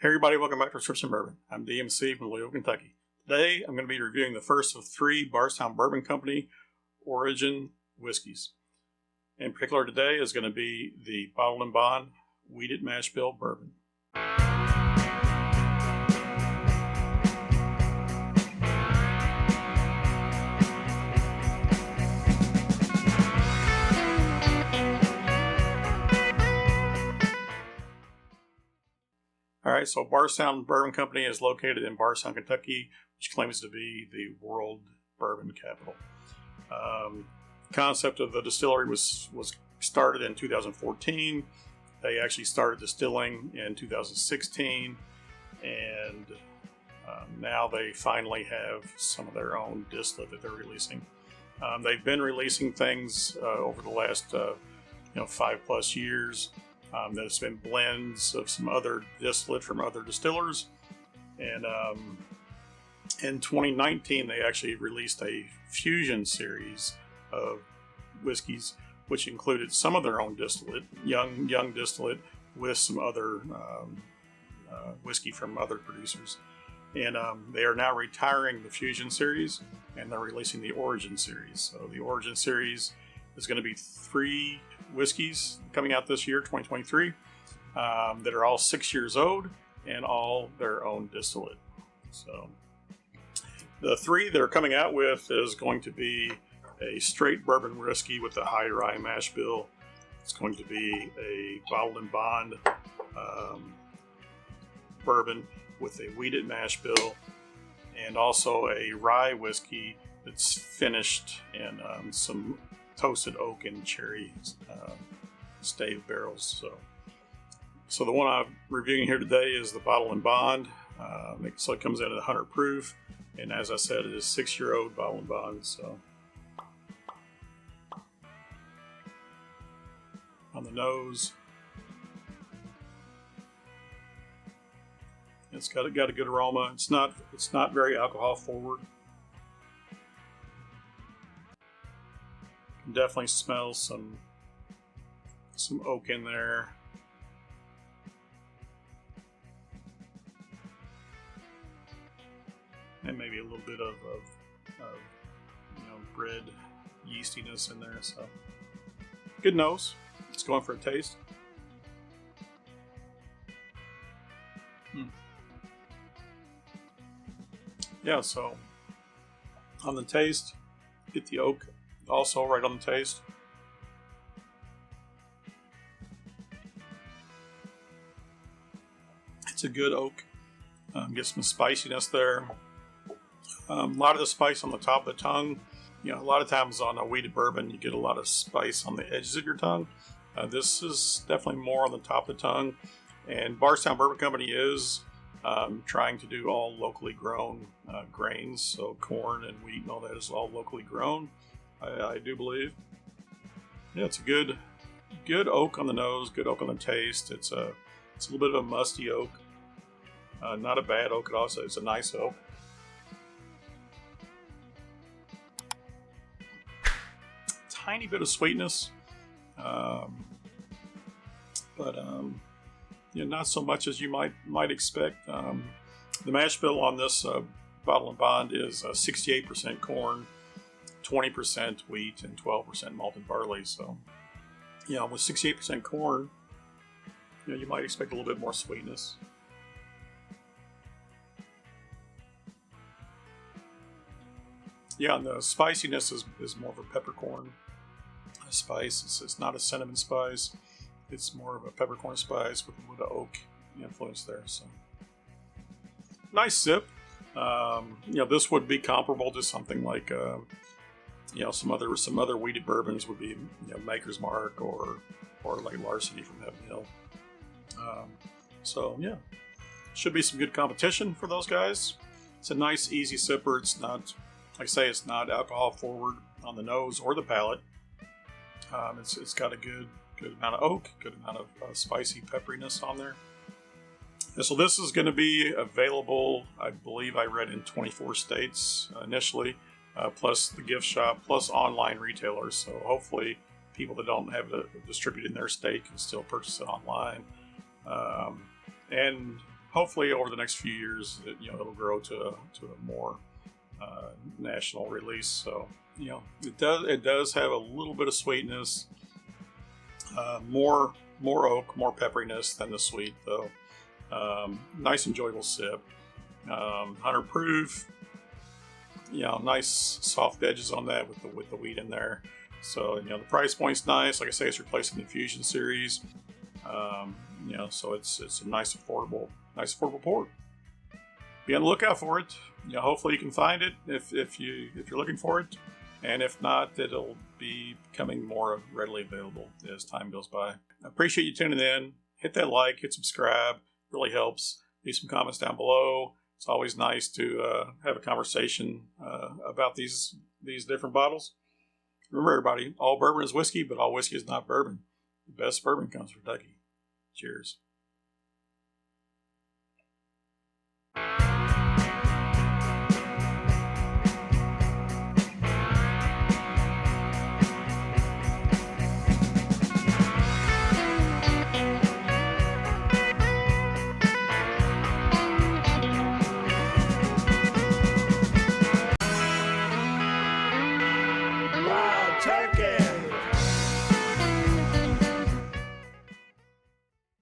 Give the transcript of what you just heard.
Hey everybody, welcome back to Prescription Bourbon. I'm DMC from Louisville, Kentucky. Today I'm going to be reviewing the first of 3 Bardstown Bourbon Company origin whiskeys. In particular today is going to be the Bottled-In-Bond Wheated Mashbill Bourbon. Alright, so Bardstown Bourbon Company is located in Bardstown, Kentucky, which claims to be the world bourbon capital. Concept of the distillery was started in 2014. They actually started distilling in 2016, and now they finally have some of their own distillate that they're releasing. They've been releasing things over the last 5+ years. There's been blends of some other distillate from other distillers, and in 2019 they actually released a fusion series of whiskeys, which included some of their own distillate, young distillate, with some other whiskey from other producers. And they are now retiring the fusion series, and they're releasing the origin series. So the origin series is going to be 3 whiskeys coming out this year, 2023, that are all 6 years old and all their own distillate. So the 3 they're coming out with is going to be a straight bourbon whiskey with a high rye mash bill. It's going to be a Bottled-In-Bond bourbon with a wheated mash bill, and also a rye whiskey that's finished in some toasted oak and cherry stave barrels. So the one I'm reviewing here today is the Bottled-In-Bond. So it comes in at 100 proof, and as I said, it is 6-year-old Bottled-In-Bond. So on the nose, it's got a good aroma. It's not very alcohol forward. Definitely smells some oak in there. And maybe a little bit of bread yeastiness in there. So good nose. Let's go in for a taste. Yeah, so on the taste, get the oak also right on the taste. It's a good oak. Get some spiciness there. A lot of the spice on the top of the tongue. A lot of times on a wheated bourbon, you get a lot of spice on the edges of your tongue. This is definitely more on the top of the tongue. And Bardstown Bourbon Company is trying to do all locally grown grains. So corn and wheat and all that is all locally grown. I do believe. Yeah, it's a good oak on the nose, good oak on the taste. It's a little bit of a musty oak. Not a bad oak at all, so it's a nice oak. Tiny bit of sweetness, but not so much as you might expect. The mash bill on this Bottled-In-Bond is 68% corn, 20% wheat, and 12% malted barley. So, with 68% corn, you might expect a little bit more sweetness. Yeah, and the spiciness is more of a peppercorn spice. It's not a cinnamon spice. It's more of a peppercorn spice with a little bit of oak influence there. So, nice sip. This would be comparable to something like some other wheated bourbons would be Maker's Mark or like Larceny from Heaven Hill. Should be some good competition for those guys. It's a nice easy sipper. It's not, like I say, it's not alcohol forward on the nose or the palate. It's got a good amount of oak, good amount of spicy pepperiness on there. And so this is going to be available, I believe I read, in 24 states initially. Plus the gift shop, plus online retailers. So hopefully people that don't have it distributed in their state can still purchase it online. And hopefully over the next few years, it'll grow to a more national release. So it does have a little bit of sweetness, more oak, more pepperiness than the sweet though. Nice enjoyable sip. 100 proof. Nice soft edges on that with the wheat in there. So the price point's nice. Like I say, it's replacing the Fusion series. So it's a nice affordable port. Be on the lookout for it. Hopefully you can find it if you're looking for it, and if not, it'll be becoming more readily available as time goes by. I appreciate you tuning in. Hit that like, hit subscribe. Really helps. Leave some comments down below. It's always nice to have a conversation about these different bottles. Remember, everybody, all bourbon is whiskey, but all whiskey is not bourbon. The best bourbon comes from Kentucky. Cheers.